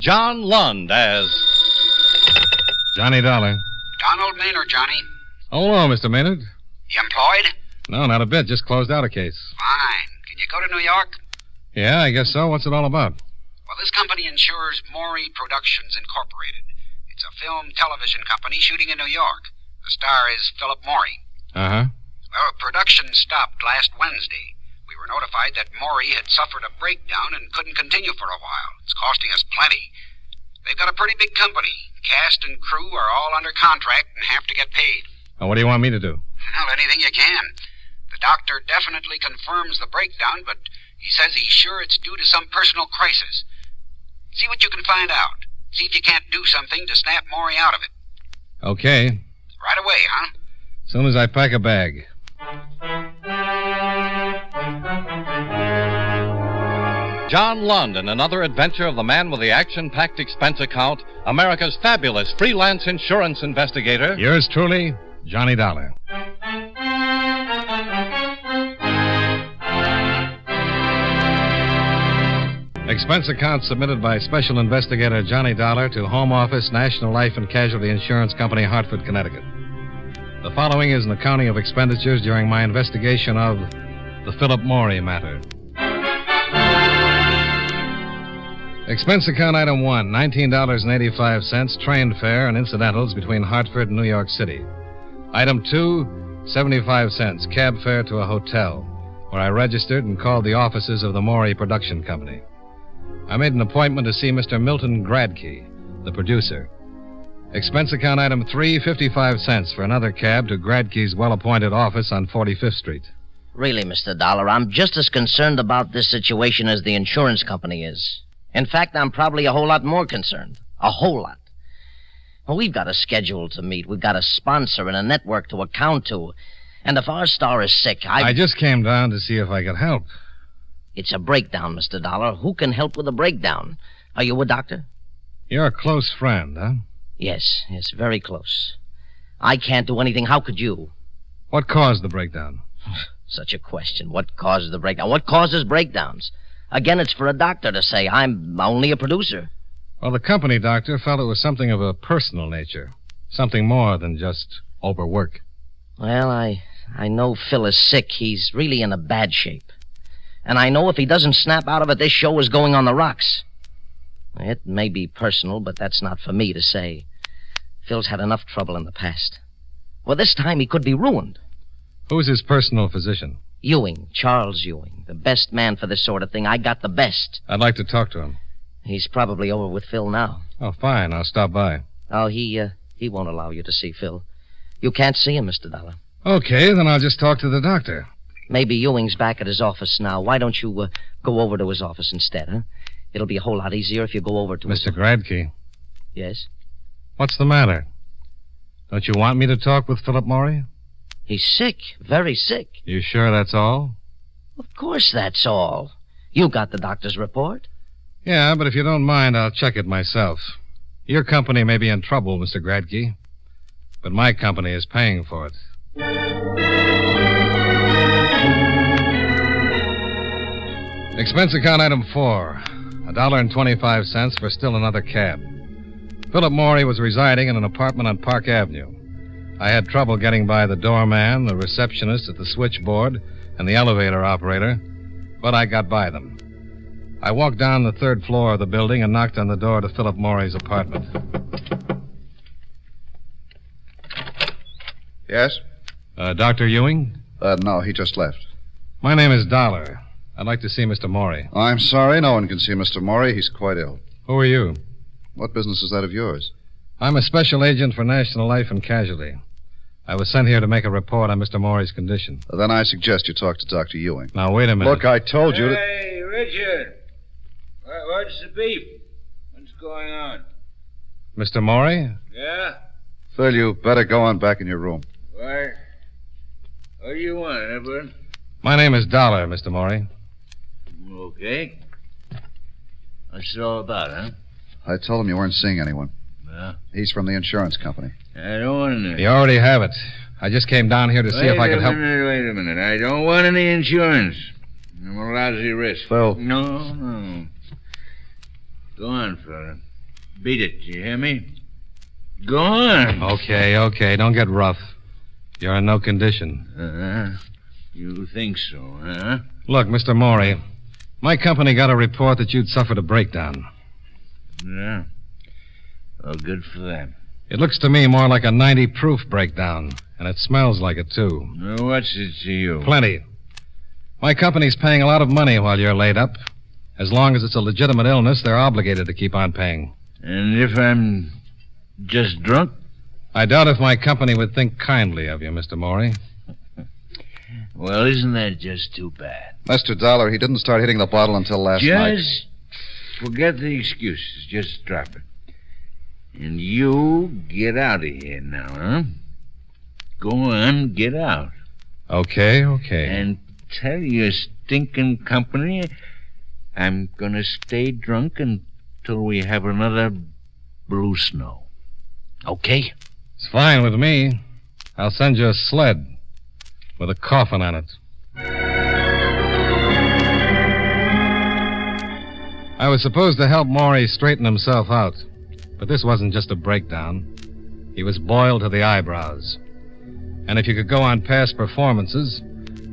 John Lund as Johnny Dollar. Donald Maynard, Johnny. Oh, hello, Mr. Maynard. You employed? No, not a bit. Just closed out a case. Fine. Can you go to New York? Yeah, I guess so. What's it all about? Well, this company insures Mori Productions Incorporated. It's a film television company shooting in New York. The star is Philip Morey. Uh-huh. Well, production stopped last Wednesday. We were notified that Morey had suffered a breakdown and couldn't continue for a while. It's costing us plenty. They've got a pretty big company. Cast and crew are all under contract and have to get paid. Well, what do you want me to do? Well, anything you can. The doctor definitely confirms the breakdown, but he says he's sure it's due to some personal crisis. See what you can find out. See if you can't do something to snap Morey out of it. Okay. Right away, huh? As soon as I pack a bag. John Lund in another adventure of the man with the action-packed expense account, America's fabulous freelance insurance investigator. Yours truly, Johnny Dollar. Expense account submitted by Special Investigator Johnny Dollar to Home Office, National Life and Casualty Insurance Company, Hartford, Connecticut. The following is an accounting of expenditures during my investigation of the Philip Morey matter. Expense account item 1, $19.85, train fare and incidentals between Hartford and New York City. Item 2, 75 cents, cab fare to a hotel, where I registered and called the offices of the Morey Production Company. I made an appointment to see Mr. Milton Gradke, the producer. Expense account item 3, 55 cents for another cab to Gradke's well-appointed office on 45th Street. Really, Mr. Dollar, I'm just as concerned about this situation as the insurance company is. In fact, I'm probably a whole lot more concerned. A whole lot. Well, we've got a schedule to meet. We've got a sponsor and a network to account to. And if our star is sick, I just came down to see if I could help. It's a breakdown, Mr. Dollar. Who can help with a breakdown? Are you a doctor? You're a close friend, huh? Yes, very close. I can't do anything. How could you? What caused the breakdown? Such a question. What causes the breakdown? What causes breakdowns? Again, it's for a doctor to say. I'm only a producer. Well, the company doctor felt it was something of a personal nature. Something more than just overwork. Well, I know Phil is sick. He's really in a bad shape. And I know if he doesn't snap out of it, this show is going on the rocks. It may be personal, but that's not for me to say. Phil's had enough trouble in the past. Well, this time he could be ruined. Who's his personal physician? Ewing, Charles Ewing. The best man for this sort of thing. I got the best. I'd like to talk to him. He's probably over with Phil now. Oh, fine. I'll stop by. Oh, he won't allow you to see Phil. You can't see him, Mr. Dollar. Okay, then I'll just talk to the doctor. Maybe Ewing's back at his office now. Why don't you go over to his office instead, huh? It'll be a whole lot easier if you go over to Mr. Gradke. Yes? What's the matter? Don't you want me to talk with Philip Morey? He's sick. Very sick. You sure that's all? Of course that's all. You got the doctor's report? Yeah, but if you don't mind, I'll check it myself. Your company may be in trouble, Mr. Gradke, but my company is paying for it. Expense account item 4, $1.25 for still another cab. Philip Morey was residing in an apartment on Park Avenue. I had trouble getting by the doorman, the receptionist at the switchboard, and the elevator operator, but I got by them. I walked down the 3rd floor of the building and knocked on the door to Philip Morey's apartment. Yes? Dr. Ewing? No, he just left. My name is Dollar. I'd like to see Mr. Morey. I'm sorry, no one can see Mr. Morey. He's quite ill. Who are you? What business is that of yours? I'm a special agent for National Life and Casualty. I was sent here to make a report on Mr. Morey's condition. Then I suggest you talk to Dr. Ewing. Now, wait a minute. Look, I told you to... Hey, Richard. What's the beef? What's going on? Mr. Morey? Yeah? Phil, you better go on back in your room. Why? What do you want, Edward? My name is Dollar, Mr. Morey. Okay. What's it all about, huh? I told him you weren't seeing anyone. Yeah? He's from the insurance company. I don't want any. You already have it. I just came down here to see if I could help... Wait a minute. I don't want any insurance. I'm a lousy risk. Phil. No. Go on, fella. Beat it, you hear me? Go on. Okay. Don't get rough. You're in no condition. You think so, huh? Look, Mr. Morey, my company got a report that you'd suffered a breakdown. Yeah. Well, good for them. It looks to me more like a 90-proof breakdown, and it smells like it, too. Well, what's it to you? Plenty. My company's paying a lot of money while you're laid up. As long as it's a legitimate illness, they're obligated to keep on paying. And if I'm just drunk? I doubt if my company would think kindly of you, Mr. Morey. Well, isn't that just too bad? Mr. Dollar, he didn't start hitting the bottle until last night. Just forget the excuses. Just drop it. And you get out of here now, huh? Go on, get out. Okay. And tell your stinking company I'm gonna stay drunk until we have another blue snow. Okay? It's fine with me. I'll send you a sled with a coffin on it. I was supposed to help Morey straighten himself out, but this wasn't just a breakdown. He was boiled to the eyebrows. And if you could go on past performances,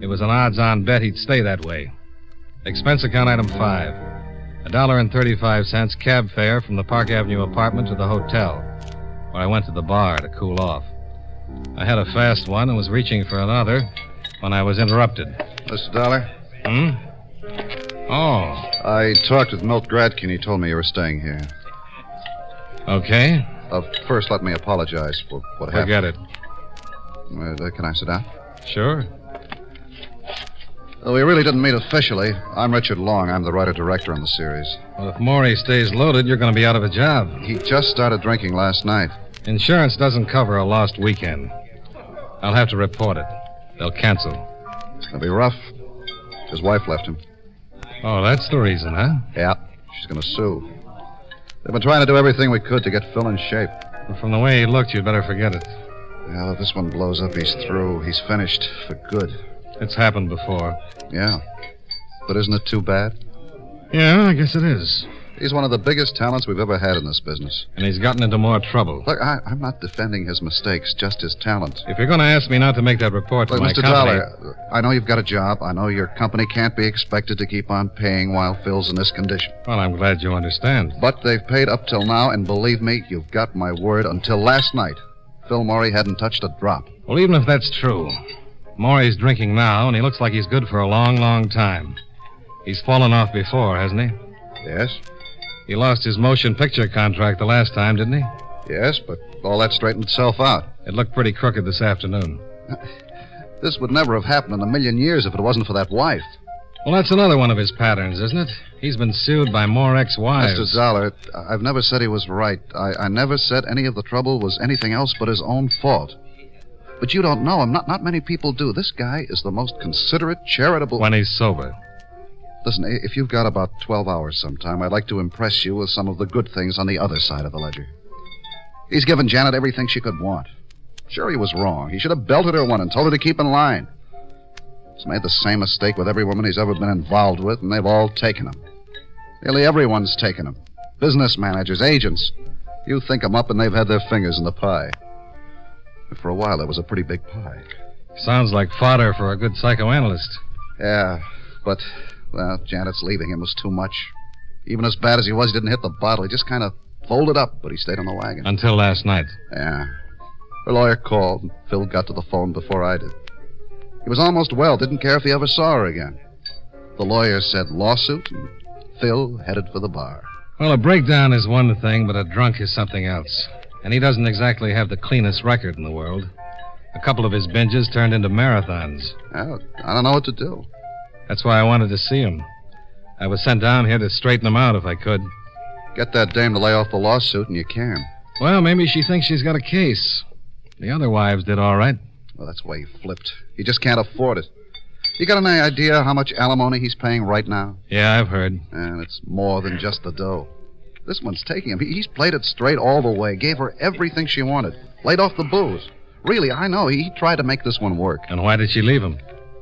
it was an odds-on bet he'd stay that way. Expense account item 5. $1.35 cab fare from the Park Avenue apartment to the hotel, where I went to the bar to cool off. I had a fast one and was reaching for another when I was interrupted. Mr. Dollar? Oh. I talked with Milt Gradkin. He told me you were staying here. Okay. First, let me apologize for what happened. Forget it. Can I sit down? Sure. We really didn't meet officially. I'm Richard Long. I'm the writer-director on the series. Well, if Morey stays loaded, you're going to be out of a job. He just started drinking last night. Insurance doesn't cover a lost weekend. I'll have to report it. They'll cancel. It's going to be rough. His wife left him. Oh, that's the reason, huh? Yeah, she's going to sue. They've been trying to do everything we could to get Phil in shape. Well, from the way he looked, you'd better forget it. Well, if this one blows up, he's through. He's finished for good. It's happened before. Yeah. But isn't it too bad? Yeah, I guess it is. He's one of the biggest talents we've ever had in this business. And he's gotten into more trouble. Look, I'm not defending his mistakes, just his talent. If you're going to ask me not to make that report to Look, my Mr. company... Dollar, I know you've got a job. I know your company can't be expected to keep on paying while Phil's in this condition. Well, I'm glad you understand. But they've paid up till now, and believe me, you've got my word. Until last night, Phil Morey hadn't touched a drop. Well, even if that's true, Morey's drinking now, and he looks like he's good for a long, long time. He's fallen off before, hasn't he? Yes? He lost his motion picture contract the last time, didn't he? Yes, but all that straightened itself out. It looked pretty crooked this afternoon. This would never have happened in a million years if it wasn't for that wife. Well, that's another one of his patterns, isn't it? He's been sued by more ex-wives. Mr. Zoller, I've never said he was right. I never said any of the trouble was anything else but his own fault. But you don't know him. Not many people do. This guy is the most considerate, charitable... When he's sober. Listen, if you've got about 12 hours sometime, I'd like to impress you with some of the good things on the other side of the ledger. He's given Janet everything she could want. Sure, he was wrong. He should have belted her one and told her to keep in line. He's made the same mistake with every woman he's ever been involved with, and they've all taken him. Nearly everyone's taken him. Business managers, agents. You think them up, and they've had their fingers in the pie. For a while, there was a pretty big pie. Sounds like fodder for a good psychoanalyst. Yeah, but... Well, Janet's leaving him was too much. Even as bad as he was, he didn't hit the bottle. He just kind of folded up, but he stayed on the wagon. Until last night. Yeah. Her lawyer called, and Phil got to the phone before I did. He was almost well, didn't care if he ever saw her again. The lawyer said lawsuit, and Phil headed for the bar. Well, a breakdown is one thing, but a drunk is something else. And he doesn't exactly have the cleanest record in the world. A couple of his binges turned into marathons. Well, I don't know what to do. That's why I wanted to see him. I was sent down here to straighten him out if I could. Get that dame to lay off the lawsuit, and you can. Well, maybe she thinks she's got a case. The other wives did all right. Well, that's why he flipped. He just can't afford it. You got any idea how much alimony he's paying right now? Yeah, I've heard. And it's more than just the dough. This one's taking him. He's played it straight all the way. Gave her everything she wanted. Laid off the booze. Really, I know. He tried to make this one work. And why did she leave him?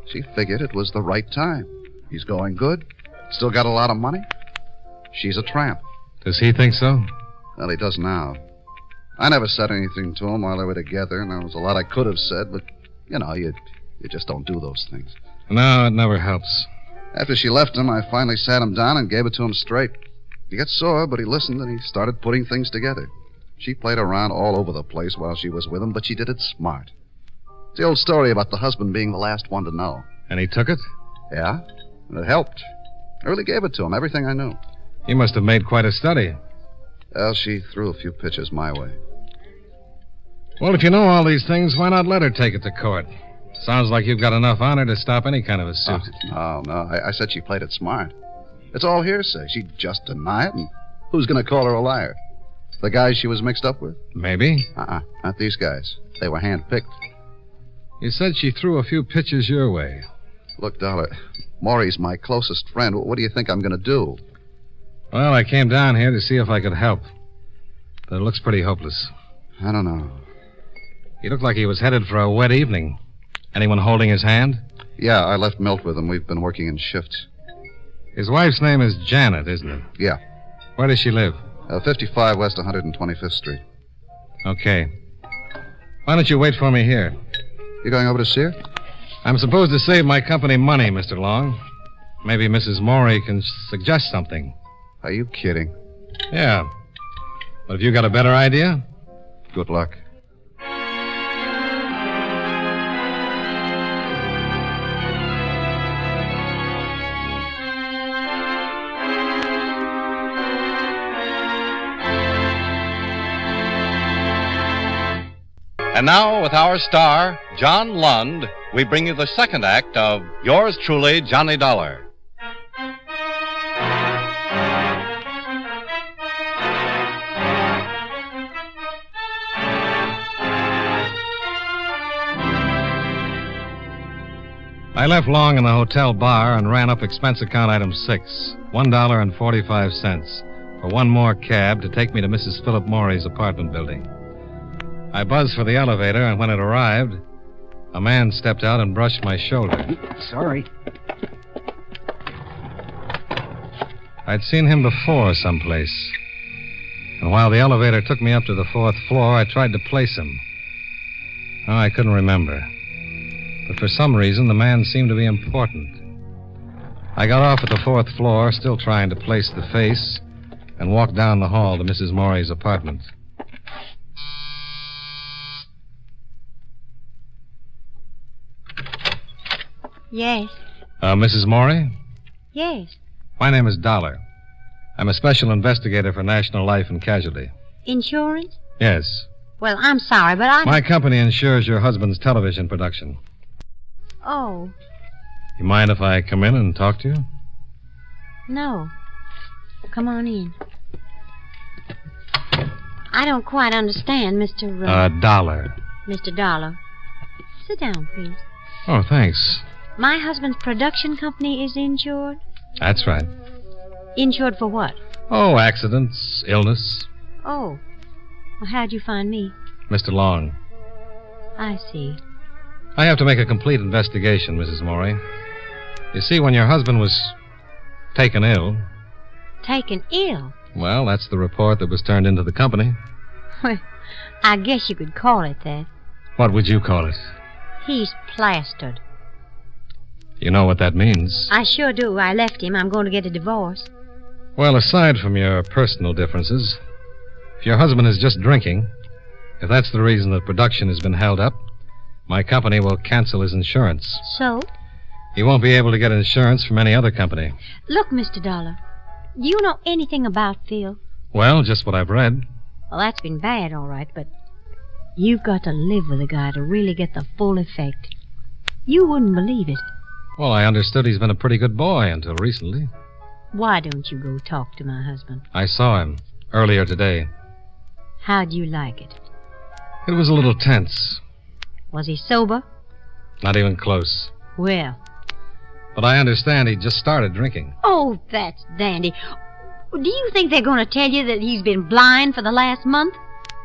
She figured it was the right time. He's going good. Still got a lot of money. She's a tramp. Does he think so? Well, he does now. I never said anything to him while they were together, and there was a lot I could have said, but, you just don't do those things. No, it never helps. After she left him, I finally sat him down and gave it to him straight. He got sore, but he listened, and he started putting things together. She played around all over the place while she was with him, but she did it smart. It's the old story about the husband being the last one to know. And he took it? Yeah, and it helped. I really gave it to him, everything I knew. He must have made quite a study. Well, she threw a few pitches my way. Well, if you know all these things, why not let her take it to court? Sounds like you've got enough honor to stop any kind of a suit. No. I said she played it smart. It's all hearsay. She'd just deny it, and who's going to call her a liar? The guys she was mixed up with? Maybe. Not these guys. They were hand-picked. You said she threw a few pitches your way. Look, Dollar, Maury's my closest friend. What do you think I'm going to do? Well, I came down here to see if I could help. But it looks pretty hopeless. I don't know. He looked like he was headed for a wet evening. Anyone holding his hand? Yeah, I left Milt with him. We've been working in shifts. His wife's name is Janet, isn't it? Yeah. Where does she live? 55 West 125th Street. Okay. Why don't you wait for me here? You going over to see her? I'm supposed to save my company money, Mr. Long. Maybe Mrs. Morey can suggest something. Are you kidding? Yeah. But have you got a better idea? Good luck. And now, with our star, John Lund, we bring you the second act of Yours Truly, Johnny Dollar. I left Long in the hotel bar and ran up expense account item 6, $1.45, for one more cab to take me to Mrs. Philip Morey's apartment building. I buzzed for the elevator, and when it arrived, a man stepped out and brushed my shoulder. Sorry. I'd seen him before someplace. And while the elevator took me up to the 4th floor, I tried to place him. Oh, I couldn't remember. But for some reason, the man seemed to be important. I got off at the 4th floor, still trying to place the face, and walked down the hall to Mrs. Morey's apartment. Yes. Mrs. Morey? Yes. My name is Dollar. I'm a special investigator for National Life and Casualty. Insurance? Yes. Well, I'm sorry, but My company insures your husband's television production. Oh, You mind if I come in and talk to you? no. Come on in. I don't quite understand, Mr. Dollar. Mr. Dollar. Sit down, please. Oh, thanks. My husband's production company is insured? That's right. Insured for what? Oh, accidents, illness. Oh. Well, how'd you find me? Mr. Long. I see. I have to make a complete investigation, Mrs. Morey. You see, when your husband was taken ill... Taken ill? Well, that's the report that was turned into the company. Well, I guess you could call it that. What would you call it? He's plastered. You know what that means. I sure do. I left him. I'm going to get a divorce. Well, aside from your personal differences, if your husband is just drinking, if that's the reason that production has been held up, my company will cancel his insurance. So? He won't be able to get insurance from any other company. Look, Mr. Dollar, do you know anything about Phil? Well, just what I've read. Well, that's been bad, all right, but you've got to live with a guy to really get the full effect. You wouldn't believe it. Well, I understood he's been a pretty good boy until recently. Why don't you go talk to my husband? I saw him earlier today. How'd you like it? It was a little tense. Was he sober? Not even close. Well. But I understand he just started drinking. Oh, that's dandy. Do you think they're going to tell you that he's been blind for the last month?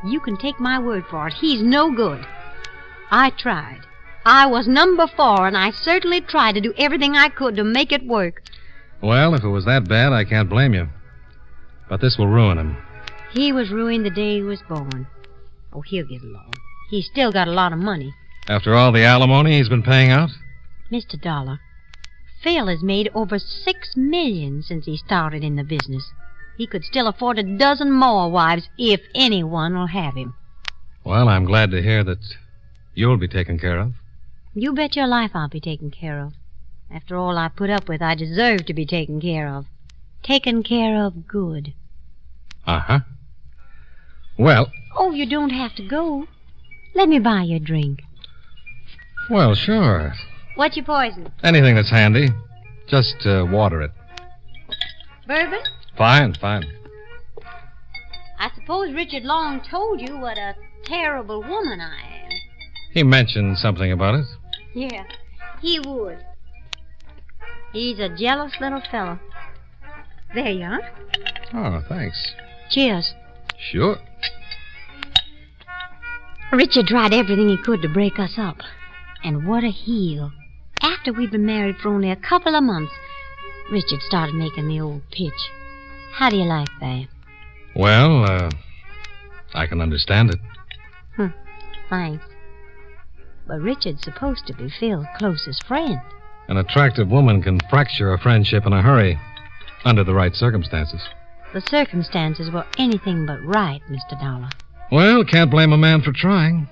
You can take my word for it. He's no good. I tried. I was number 4, and I certainly tried to do everything I could to make it work. Well, if it was that bad, I can't blame you. But this will ruin him. He was ruined the day he was born. Oh, he'll get along. He's still got a lot of money. After all the alimony he's been paying out? Mr. Dollar, Phil has made over $6 million since he started in the business. He could still afford a dozen more wives if anyone will have him. Well, I'm glad to hear that you'll be taken care of. You bet your life I'll be taken care of. After all I put up with, I deserve to be taken care of. Taken care of good. Uh-huh. Well... Oh, you don't have to go. Let me buy you a drink. Well, sure. What's your poison? Anything that's handy. Just water it. Bourbon? Fine. I suppose Richard Long told you what a terrible woman I am. He mentioned something about it. Yeah, he would. He's a jealous little fellow. There you are. Oh, thanks. Cheers. Sure. Richard tried everything he could to break us up. And what a heel. After we'd been married for only a couple of months, Richard started making the old pitch. How do you like that? Well, I can understand it. Thanks. But Richard's supposed to be Phil's closest friend. An attractive woman can fracture a friendship in a hurry, under the right circumstances. The circumstances were anything but right, Mr. Dollar. Well, can't blame a man for trying.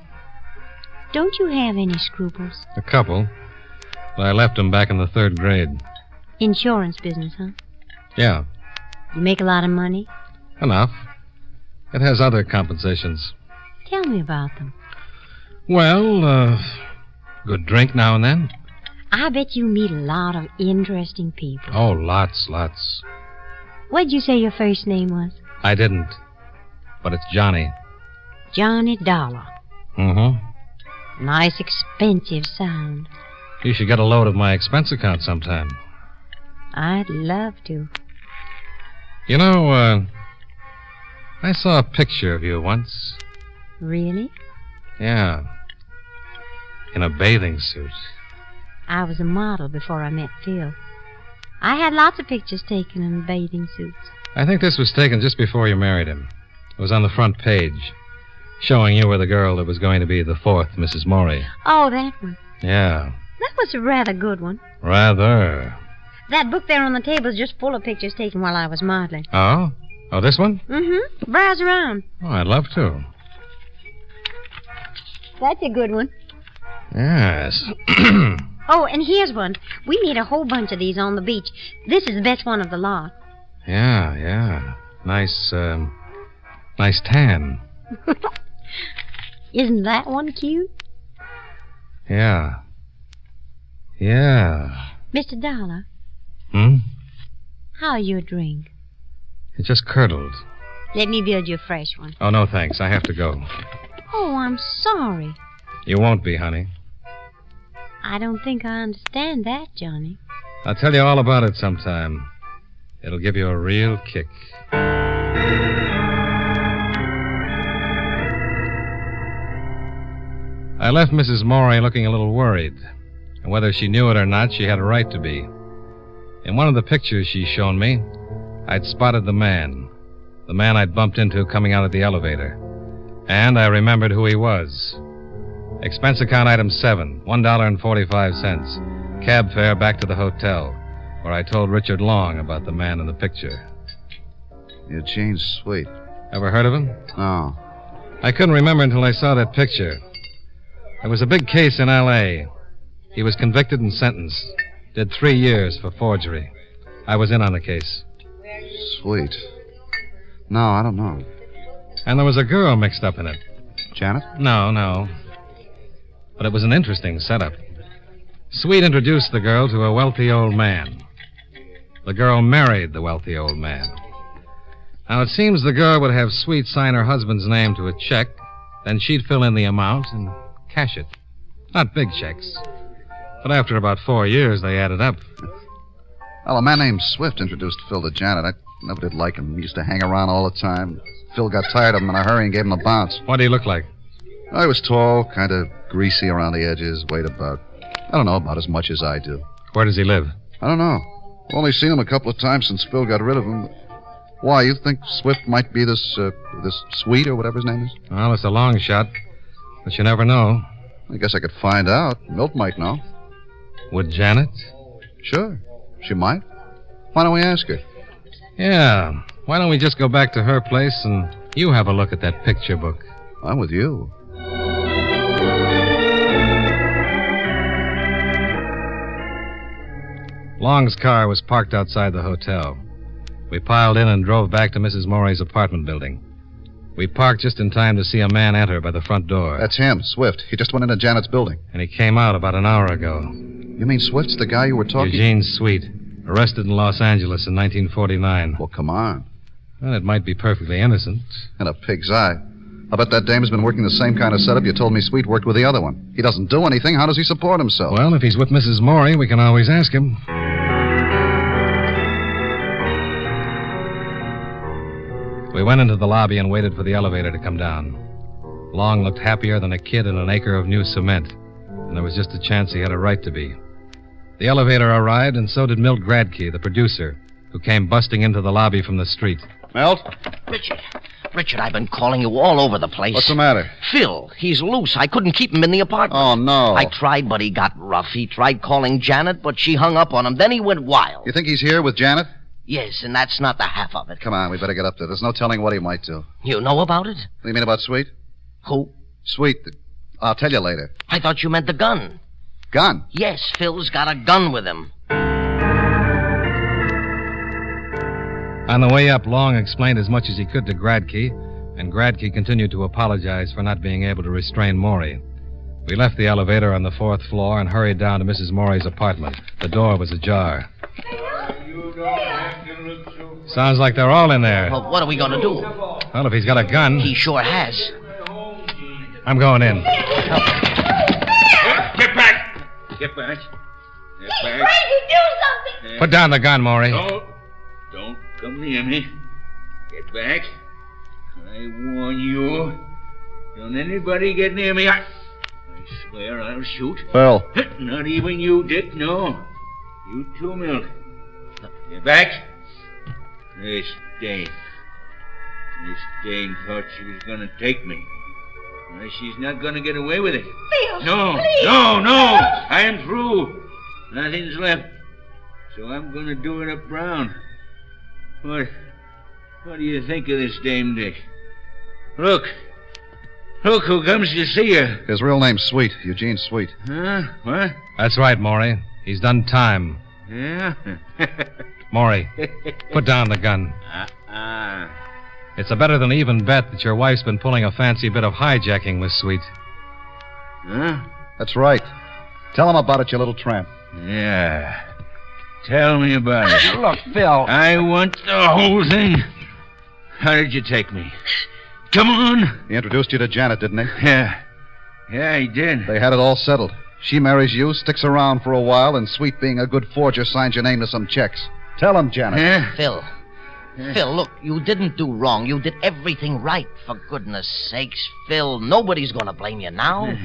Don't you have any scruples? A couple. But I left them back in the 3rd grade. Insurance business, huh? Yeah. You make a lot of money? Enough. It has other compensations. Tell me about them. Well, good drink now and then. I bet you meet a lot of interesting people. Oh, lots. What'd you say your first name was? I didn't. But it's Johnny. Johnny Dollar. Mm-hmm. Nice, expensive sound. You should get a load of my expense account sometime. I'd love to. You know, I saw a picture of you once. Really? Yeah. In a bathing suit. I was a model before I met Phil. I had lots of pictures taken in bathing suits. I think this was taken just before you married him. It was on the front page, showing you were the girl that was going to be the 4th Mrs. Morey. Oh, that one. Yeah. That was a rather good one. Rather. That book there on the table is just full of pictures taken while I was modeling. Oh? Oh, this one? Mm-hmm. Browse around. Oh, I'd love to. That's a good one. Yes. Oh, and here's one. We made a whole bunch of these on the beach. This is the best one of the lot. Yeah. Nice tan. Isn't that one cute? Yeah. Mr. Dollar. How your drink? It just curdled. Let me build you a fresh one. Oh, no, thanks. I have to go. Oh, I'm sorry. You won't be, honey. I don't think I understand that, Johnny. I'll tell you all about it sometime. It'll give you a real kick. I left Mrs. Morey looking a little worried. And whether she knew it or not, she had a right to be. In one of the pictures she's shown me, I'd spotted the man I'd bumped into coming out of the elevator. And I remembered who he was. Expense account item 7, $1.45. Cab fare back to the hotel, where I told Richard Long about the man in the picture. Eugene's Sweet. Ever heard of him? No. I couldn't remember until I saw that picture. There was a big case in L.A. He was convicted and sentenced. Did 3 years for forgery. I was in on the case. Sweet. No, I don't know. And there was a girl mixed up in it. Janet? No. But it was an interesting setup. Sweet introduced the girl to a wealthy old man. The girl married the wealthy old man. Now, it seems the girl would have Sweet sign her husband's name to a check, then she'd fill in the amount and cash it. Not big checks. But after about 4 years, they added up. Well, a man named Swift introduced Phil to Janet. I never did like him. He used to hang around all the time. Phil got tired of him in a hurry and gave him a bounce. What did he look like? Oh, he was tall, kind of greasy around the edges, weighed about as much as I do. Where does he live? I don't know. I've only seen him a couple of times since Phil got rid of him. Why, you think Swift might be this Sweet or whatever his name is? Well, it's a long shot, but you never know. I guess I could find out. Milt might know. Would Janet? Sure. She might. Why don't we ask her? Yeah. Why don't we just go back to her place and you have a look at that picture book? I'm with you. Long's car was parked outside the hotel. We piled in and drove back to Mrs. Morey's apartment building. We parked just in time to see a man enter by the front door. That's him, Swift. He just went into Janet's building. And he came out about an hour ago. You mean Swift's the guy you were talking... Eugene Sweet, arrested in Los Angeles in 1949. Well, come on. Well, it might be perfectly innocent. In a pig's eye. I bet that dame has been working the same kind of setup you told me Sweet worked with the other one. He doesn't do anything. How does he support himself? Well, if he's with Mrs. Morey, we can always ask him. We went into the lobby and waited for the elevator to come down. Long looked happier than a kid in an acre of new cement, and there was just a chance he had a right to be. The elevator arrived, and so did Milt Gradke, the producer, who came busting into the lobby from the street. Milt? Richard, I've been calling you all over the place. What's the matter? Phil, he's loose. I couldn't keep him in the apartment. Oh, no. I tried, but he got rough. He tried calling Janet, but she hung up on him. Then he went wild. You think he's here with Janet? Yes, and that's not the half of it. Come on, we better get up there. There's no telling what he might do. You know about it? What do you mean about Sweet? Who? Sweet. I'll tell you later. I thought you meant the gun. Gun? Yes, Phil's got a gun with him. On the way up, Long explained as much as he could to Gradke, and Gradke continued to apologize for not being able to restrain Morey. We left the elevator on the 4th floor and hurried down to Mrs. Morey's apartment. The door was ajar. Sounds like they're all in there. Well, what are we going to do? Well, if he's got a gun... He sure has. I'm going in. Get back! Get back. Get back. Frankie, do something! Put down the gun, Morey. Don't come near me. Get back. I warn you. Don't anybody get near me. I swear I'll shoot. Phil. Not even you, Dick, no. You too, Milt. Get back. Miss Dane. Miss Dane thought she was going to take me. Well, she's not going to get away with it. Phil, No, please. no. I am through. Nothing's left. So I'm going to do it up brown. What do you think of this dame, Dick? Look who comes to see you. His real name's Sweet, Eugene Sweet. Huh? What? That's right, Morey. He's done time. Yeah? Morey, put down the gun. It's a better than even bet that your wife's been pulling a fancy bit of hijacking, Miss Sweet. Huh? That's right. Tell him about it, you little tramp. Yeah. Tell me about it. Look, Phil. I want the whole thing. How did you take me? Come on. He introduced you to Janet, didn't he? Yeah, he did. They had it all settled. She marries you, sticks around for a while, and Sweet, being a good forger, signs your name to some checks. Tell him, Janet. Yeah? Phil, look, you didn't do wrong. You did everything right. For goodness sakes, Phil, nobody's going to blame you now.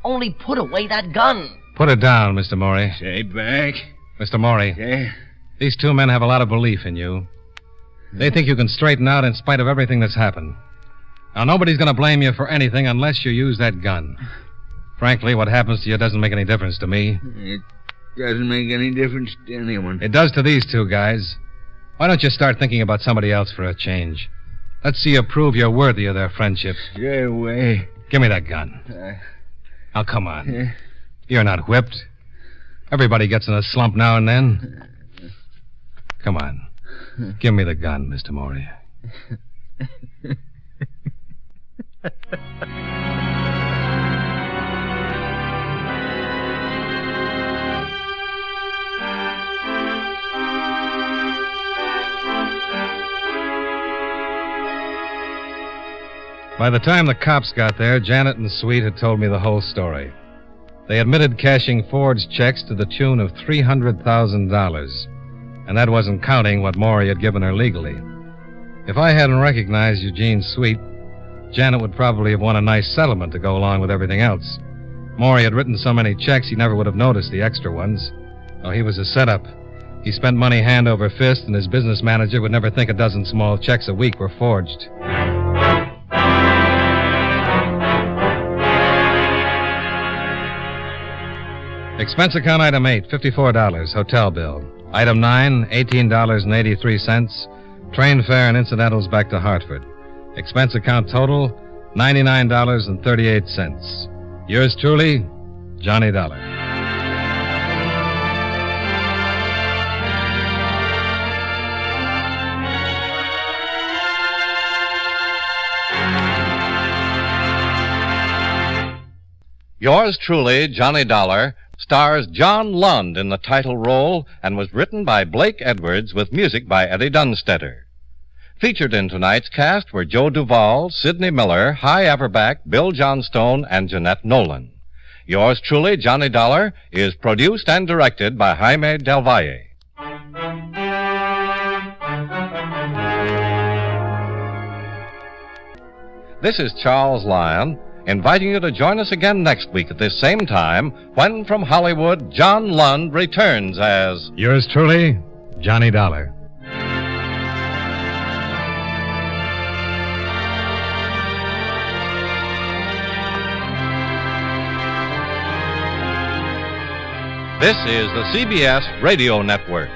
Only put away that gun. Put it down, Mr. Morey. Stay back. Mr. Morey, Yeah? these two men have a lot of belief in you. They think you can straighten out in spite of everything that's happened. Now, nobody's going to blame you for anything unless you use that gun. Frankly, what happens to you doesn't make any difference to me. It doesn't make any difference to anyone. It does to these two guys. Why don't you start thinking about somebody else for a change? Let's see you prove you're worthy of their friendship. Stay away. Give me that gun. Now, come on. You're not whipped. Everybody gets in a slump now and then. Come on. Give me the gun, Mr. Morey. By the time the cops got there, Janet and Sweet had told me the whole story. They admitted cashing forged checks to the tune of $300,000. And that wasn't counting what Morey had given her legally. If I hadn't recognized Eugene Sweet, Janet would probably have won a nice settlement to go along with everything else. Morey had written so many checks he never would have noticed the extra ones. Oh, he was a setup. He spent money hand over fist, and his business manager would never think a dozen small checks a week were forged. Expense account item 8, $54, hotel bill. Item 9, $18.83, train fare and incidentals back to Hartford. Expense account total, $99.38. Yours truly, Johnny Dollar. Yours truly, Johnny Dollar, stars John Lund in the title role and was written by Blake Edwards with music by Eddie Dunstetter. Featured in tonight's cast were Joe Duvall, Sidney Miller, Hy Averback, Bill Johnstone, and Jeanette Nolan. Yours truly, Johnny Dollar, is produced and directed by Jaime Del Valle. This is Charles Lyon, inviting you to join us again next week at this same time when, from Hollywood, John Lund returns as... Yours truly, Johnny Dollar. This is the CBS Radio Network.